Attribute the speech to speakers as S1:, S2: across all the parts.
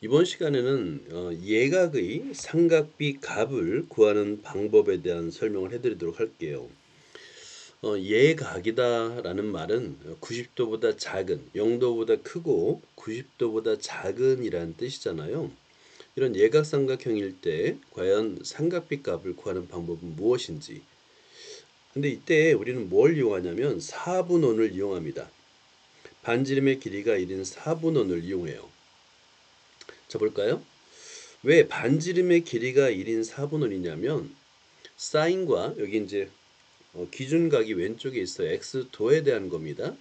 S1: 이번 시간에는 예각의 삼각비 값을 구하는 방법에 대한 설명을 해드리도록 할게요. 예각이다라는 말은 90도보다 작은, 0도보다 크고 90도보다 작은이라는 뜻이잖아요. 이런 예각삼각형일 때 과연 삼각비 값을 구하는 방법은 무엇인지. 근데 이때 우리는 뭘 이용하냐면 사분원을 이용합니다. 반지름의 길이가 1인 사분원을 이용해요. 자, 볼까요? 왜 반지름의 길이가 1인 4분원이냐면 사인과 여기 이제 기준각이 왼쪽에 있어요. x도에 대한 겁니다.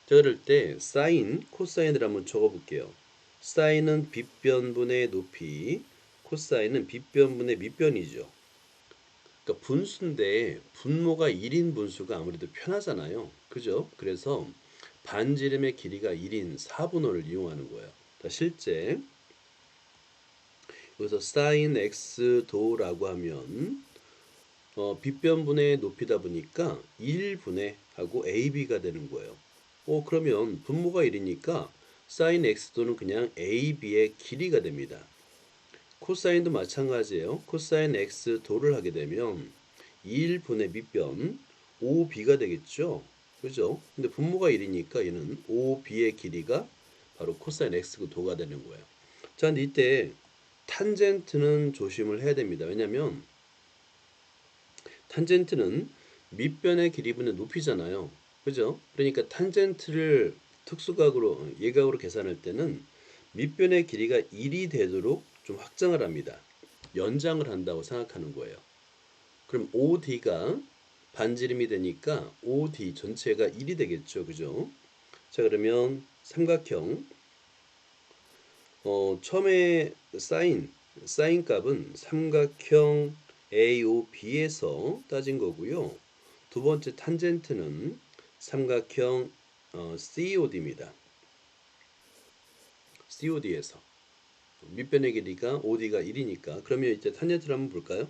S1: 자, 그럴 때 사인, 코사인을 한번 적어볼게요. 사인은 빗변분의 높이, 코사인은 빗변분의 밑변이죠. 그러니까 분수인데 분모가 1인 분수가 아무래도 편하잖아요. 그죠? 그래서 반지름의 길이가 1인 4분원을 이용하는 거예요. 실제 여기서 sin x 도라고 하면 빗변분의 높이다 보니까 1분의 하고 ab가 되는 거예요. 그러면 분모가 1이니까 sin x 도는 그냥 ab의 길이가 됩니다. 코사인도 마찬가지예요. 코사인 x 도를 하게 되면 1분의 밑변 5b가 되겠죠. 그죠? 근데 분모가 1이니까 얘는 5b의 길이가 바로 코사인 x 도가 되는 거예요. 자, 근데 이때 탄젠트는 조심을 해야 됩니다. 왜냐면 탄젠트는 밑변의 길이분의 높이잖아요. 그죠? 그러니까 탄젠트를 특수각으로 예각으로 계산할 때는 밑변의 길이가 1이 되도록 좀 확장을 합니다. 연장을 한다고 생각하는 거예요. 그럼 OD가 반지름이 되니까 OD 전체가 1이 되겠죠. 그죠? 자, 그러면 삼각형 처음에 사인 값은 삼각형 AOB에서 따진 거고요. 두 번째 탄젠트는 삼각형 COD입니다. COD에서 밑변의 길이가 OD가 1이니까 그러면 이제 탄젠트를 한번 볼까요?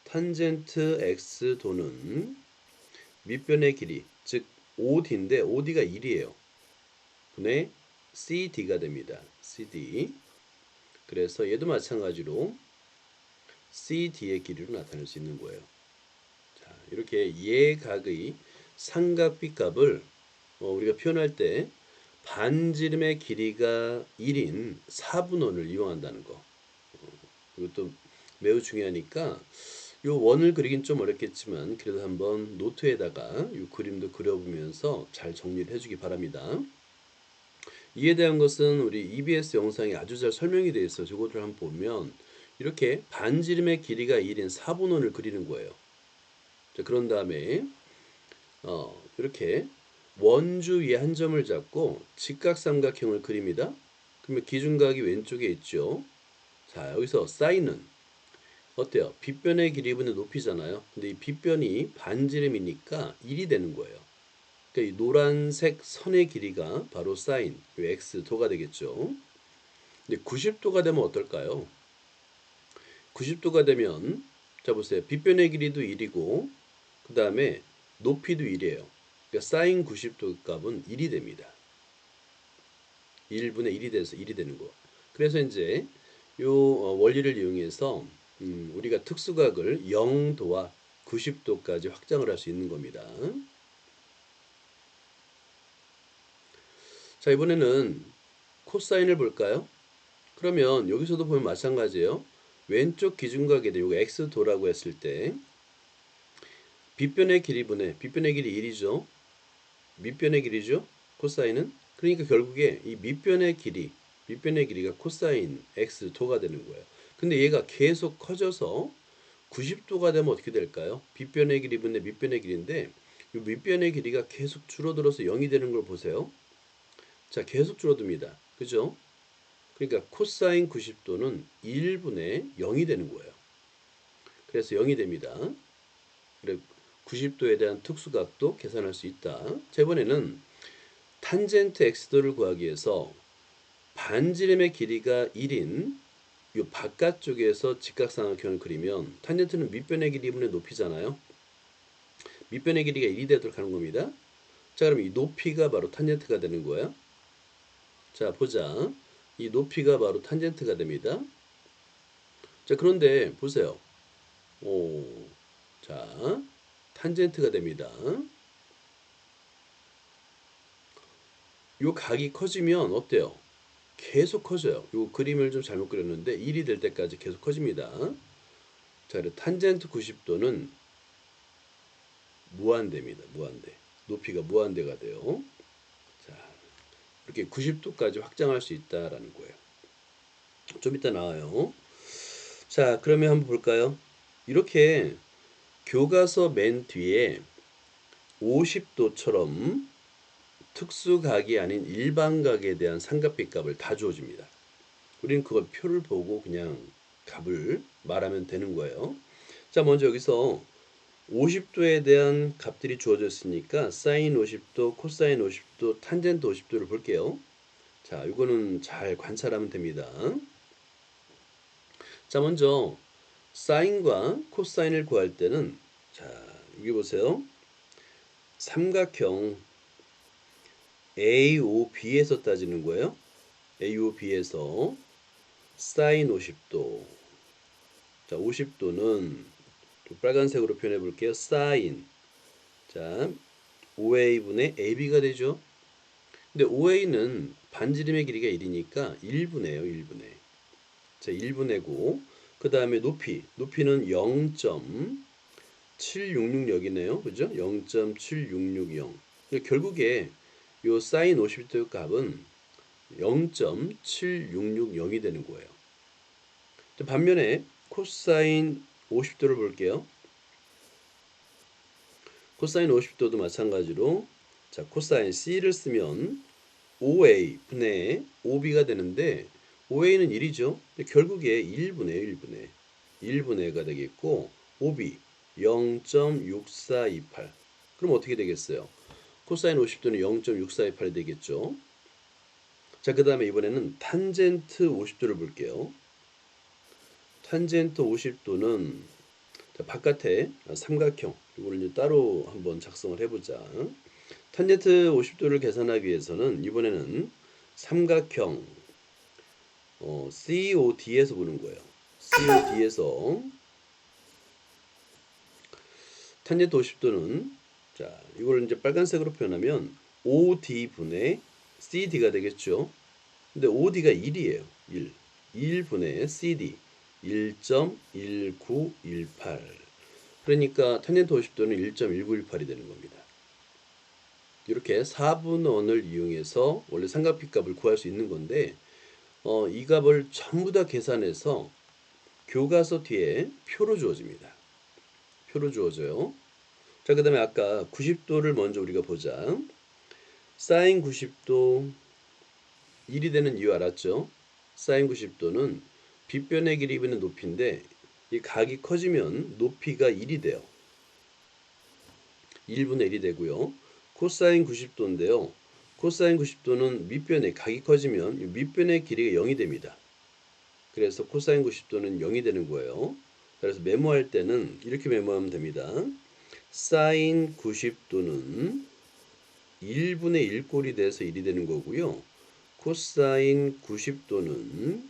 S1: 탄젠트 X도는 밑변의 길이 즉 OD인데 OD가 1이에요. 분의 CD가 됩니다. CD. 그래서 얘도 마찬가지로 CD의 길이로 나타낼 수 있는 거예요. 자, 이렇게 예각의 삼각비 값을 우리가 표현할 때 반지름의 길이가 1인 4분원을 이용한다는 거. 이것도 매우 중요하니까 이 원을 그리긴 좀 어렵겠지만 그래도 한번 노트에다가 이 그림도 그려보면서 잘 정리를 해주기 바랍니다. 이에 대한 것은 우리 EBS 영상에 아주 잘 설명이 되어 있어요. 저거를 한번 보면 이렇게 반지름의 길이가 1인 4분원을 그리는 거예요. 자, 그런 다음에 이렇게 원주 위에 한 점을 잡고 직각삼각형을 그립니다. 그러면 기준각이 왼쪽에 있죠. 자, 여기서 사인은 어때요? 빗변의 길이분의 높이잖아요. 근데 이 빗변이 반지름이니까 1이 되는 거예요. 그러니까 이 노란색 선의 길이가 바로 사인, x도가 되겠죠. 근데 90도가 되면 어떨까요? 90도가 되면 자 보세요. 빗변의 길이도 1이고 그 다음에 높이도 1이에요. 그러니까 사인 90도 값은 1이 됩니다. 1분의 1이 돼서 1이 되는 거. 그래서 이제 요 원리를 이용해서 우리가 특수각을 0도와 90도까지 확장을 할 수 있는 겁니다. 자, 이번에는 코사인을 볼까요? 그러면 여기서도 보면 마찬가지예요. 왼쪽 기준각에 대해 이거 x도라고 했을 때 빗변의 길이분의 빗변의 길이 1이죠. 밑변의 길이죠. 코사인은. 그러니까 결국에 이 밑변의 길이가 코사인 x도가 되는 거예요. 근데 얘가 계속 커져서 90도가 되면 어떻게 될까요? 빗변의 길이분의 밑변의 길이인데 이 밑변의 길이가 계속 줄어들어서 0이 되는 걸 보세요. 자, 계속 줄어듭니다. 그죠? 그러니까 코사인 90도는 1분의 0이 되는 거예요. 그래서 0이 됩니다. 그래 90도에 대한 특수각도 계산할 수 있다. 자, 이번에는 탄젠트 x도를 구하기 위해서 반지름의 길이가 1인 이 바깥쪽에서 직각삼각형을 그리면 탄젠트는 밑변의 길이분의 높이잖아요. 밑변의 길이가 1이 되도록 하는 겁니다. 자, 그럼 이 높이가 바로 탄젠트가 되는 거예요. 자, 보자. 이 높이가 바로 탄젠트가 됩니다. 자, 그런데 보세요. 자, 탄젠트가 됩니다. 요 각이 커지면 어때요? 계속 커져요. 요 그림을 좀 잘못 그렸는데 1이 될 때까지 계속 커집니다. 자, 그래서 탄젠트 90도는 무한대입니다. 무한대. 높이가 무한대가 돼요. 자, 이렇게 90도까지 확장할 수 있다라는 거예요. 좀 이따 나와요. 자, 그러면 한번 볼까요? 이렇게 교과서 맨 뒤에 50도처럼 특수각이 아닌 일반각에 대한 삼각비 값을 다 주어집니다. 우리는 그걸 표를 보고 그냥 값을 말하면 되는 거예요. 자, 먼저 여기서 50도에 대한 값들이 주어졌으니까 사인 50도, 코사인 50도, 탄젠트 50도를 볼게요. 자, 이거는 잘 관찰하면 됩니다. 자, 먼저 사인과 코사인을 구할 때는 자, 여기 보세요. 삼각형 AOB에서 따지는 거예요. AOB에서 사인 50도. 자, 50도는 빨간색으로 표현해 볼게요. 사인. 자, OA분의 AB가 되죠. 근데 OA는 반지름의 길이가 1이니까 1분의요, 1분의. 자, 1분의고 그 다음에 높이는 0.7666이네요. 그죠? 0.7660. 결국에 요 사인 50도 값은 0.7660이 되는 거예요. 반면에 코사인 50도를 볼게요. 코사인 50도도 마찬가지로 자, 코사인 C를 쓰면 OA 분의 OB가 되는데 OA는 1이죠. 결국에 1분의 1분의가 되겠고 OB 0.6428. 그럼 어떻게 되겠어요? 코사인 50도는 0.6428이 되겠죠. 자, 그 다음에 이번에는 탄젠트 50도를 볼게요. 탄젠트 50도는 바깥에 삼각형 이거를 이제 따로 한번 작성을 해보자. 탄젠트 50도를 계산하기 위해서는 이번에는 삼각형 COD에서 보는 거예요. COD에서 탄젠트 50도는 자, 이걸 이제 빨간색으로 표현하면 OD 분의 CD가 되겠죠. 근데 OD가 1이에요. 1. 1분의 CD 1.1918. 그러니까 탄젠트 50도는 1.1918이 되는 겁니다. 이렇게 4분원을 이용해서 원래 삼각비 값을 구할 수 있는 건데 이 값을 전부 다 계산해서 교과서 뒤에 표로 주어집니다. 표로 주어져요. 자, 그 다음에 아까 90도를 먼저 우리가 보자. 사인 90도 1이 되는 이유 알았죠? 사인 90도는 빗변의 길이 있는 높이인데 이 각이 커지면 높이가 1이 돼요. 1분의 1이 되고요. 코사인 90도인데요. 코사인 90도는 밑변의 각이 커지면 밑변의 길이가 0이 됩니다. 그래서 코사인 90도는 0이 되는 거예요. 그래서 메모할 때는 이렇게 메모하면 됩니다. 사인 90도는 1분의 1꼴이 돼서 1이 되는 거고요. 코사인 90도는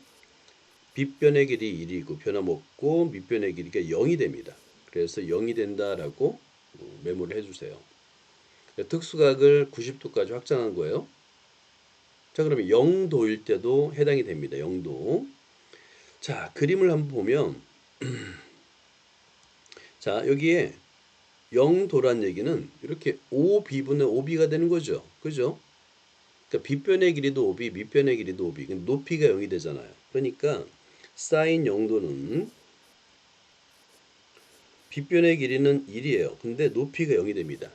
S1: 빗변의 길이 1이고 변함없고 밑변의 길이가 0이 됩니다. 그래서 0이 된다라고 메모를 해주세요. 특수각을 90도까지 확장한 거예요. 자, 그러면 0도일 때도 해당이 됩니다. 0도. 자, 그림을 한번 보면 자, 여기에 0도란 얘기는 이렇게 OB분의 OB가 되는 거죠. 그죠? 그러니까 빗변의 길이도 OB, 밑변의 길이도 OB. 높이가 0이 되잖아요. 그러니까 사인 0도는 빗변의 길이는 1이에요. 근데 높이가 0이 됩니다.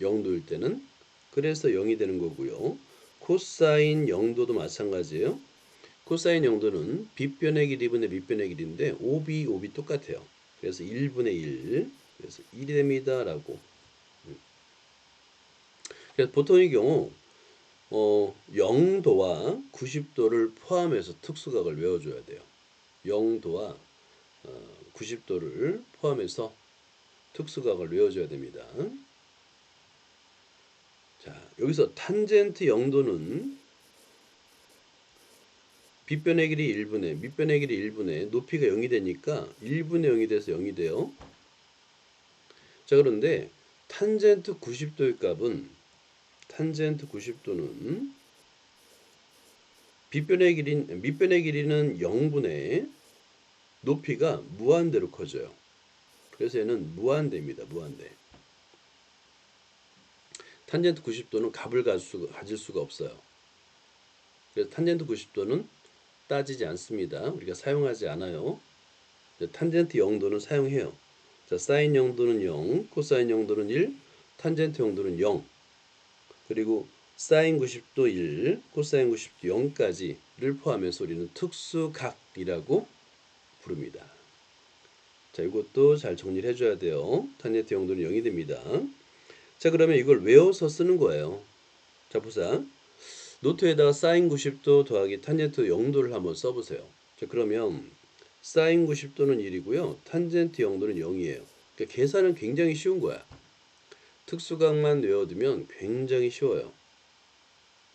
S1: 0도일 때는. 그래서 0이 되는 거고요. 코사인 0도도 마찬가지예요. 코사인 0도는 빗변의 길이분의 밑변의 길이인데 OB 똑같아요. 그래서 1분의 1. 그래서 1이 됩니다. 라고. 그래서 보통의 경우 0도와 90도를 포함해서 특수각을 외워줘야 돼요. 0도와 90도를 포함해서 특수각을 외워줘야 됩니다. 자, 여기서 탄젠트 0도는 빗변의 길이 1분의 밑변의 길이 1분의 높이가 0이 되니까 1분의 0이 돼서 0이 돼요. 자, 그런데 탄젠트 90도의 값은 탄젠트 90도는 밑변의 길이는 0분의 높이가 무한대로 커져요. 그래서 얘는 무한대입니다. 무한대. 탄젠트 90도는 값을 가질 수가 없어요. 그래서 탄젠트 90도는 따지지 않습니다. 우리가 사용하지 않아요. 탄젠트 0도는 사용해요. 자, 사인 0도는 0, 코사인 0도는 1, 탄젠트 0도는 0. 그리고 사인 90도 1, 코사인 90도 0까지를 포함해서 우리는 특수각이라고 부릅니다. 자, 이것도 잘 정리를 해줘야 돼요. 탄젠트 0도는 0이 됩니다. 자, 그러면 이걸 외워서 쓰는 거예요. 자, 보자. 노트에다가 사인 90도 더하기 탄젠트 0도를 한번 써보세요. 자, 그러면 사인 90도는 1이고요. 탄젠트 0도는 0이에요. 그러니까 계산은 굉장히 쉬운 거야. 특수각만 외워두면 굉장히 쉬워요.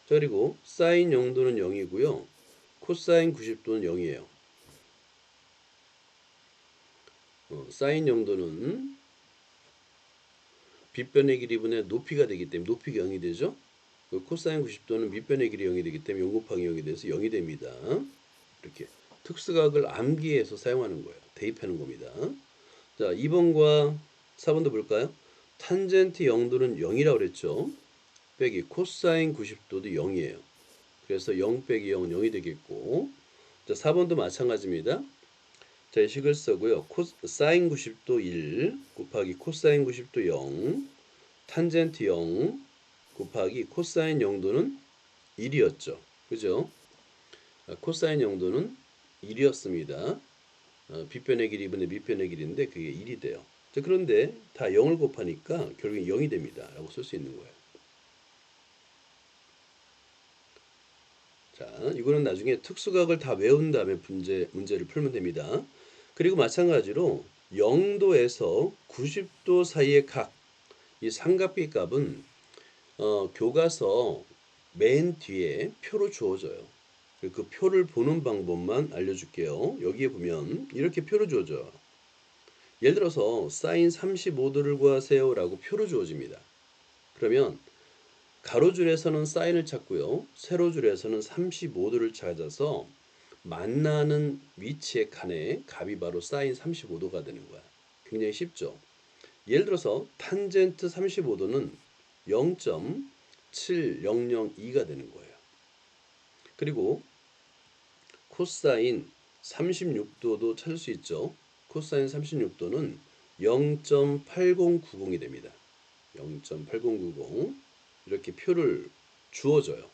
S1: 자, 그리고 사인 0도는 0이고요. 코사인 90도는 0이에요. 사인 0도는 빗변의 길이분의 높이가 되기 때문에 높이가 0이 되죠. 코사인 90도는 밑변의 길이 0이 되기 때문에 0 곱하기 0이 돼서 0이 됩니다. 이렇게 특수각을 암기해서 사용하는 거예요. 대입하는 겁니다. 자, 2번과 4번도 볼까요? 탄젠트 0도는 0이라고 그랬죠. 빼기 코사인 90도도 0이에요. 그래서 0 빼기 0은 0이 되겠고, 자, 4번도 마찬가지입니다. 자, 이 식을 쓰고요. 사인 90도 1 곱하기 코사인 90도 0, 탄젠트 0 곱하기 코사인 0도는 1이었죠. 그죠? 코사인 0도는 1이었습니다. 빗변의 길이 분의 밑변의 길인데 그게 1이 돼요. 자, 그런데 다 0을 곱하니까 결국엔 0이 됩니다. 라고 쓸 수 있는 거예요. 자, 이거는 나중에 특수각을 다 외운 다음에 문제를 풀면 됩니다. 그리고 마찬가지로 0도에서 90도 사이의 각, 이 삼각비 값은 교과서 맨 뒤에 표로 주어져요. 그 표를 보는 방법만 알려줄게요. 여기에 보면 이렇게 표로 주어져요. 예를 들어서 사인 35도를 구하세요 라고 표로 주어집니다. 그러면 가로줄에서는 사인을 찾고요. 세로줄에서는 35도를 찾아서 만나는 위치의 칸에 값이 바로 사인 35도가 되는 거야. 굉장히 쉽죠. 예를 들어서 탄젠트 35도는 0.7002가 되는 거예요. 그리고 코사인 36도도 찾을 수 있죠. 코사인 36도는 0.8090이 됩니다. 0.8090 이렇게 표를 주어져요.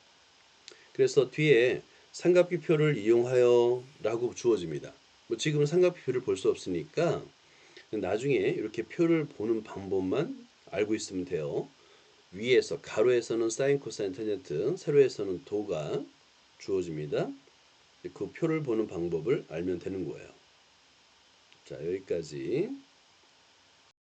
S1: 그래서 뒤에 삼각비표를 이용하여 라고 주어집니다. 뭐 지금은 삼각비표를 볼 수 없으니까 나중에 이렇게 표를 보는 방법만 알고 있으면 돼요. 위에서 가로에서는 사인 코사인 탄젠트, 세로에서는 도가 주어집니다. 그 표를 보는 방법을 알면 되는 거예요. 자, 여기까지.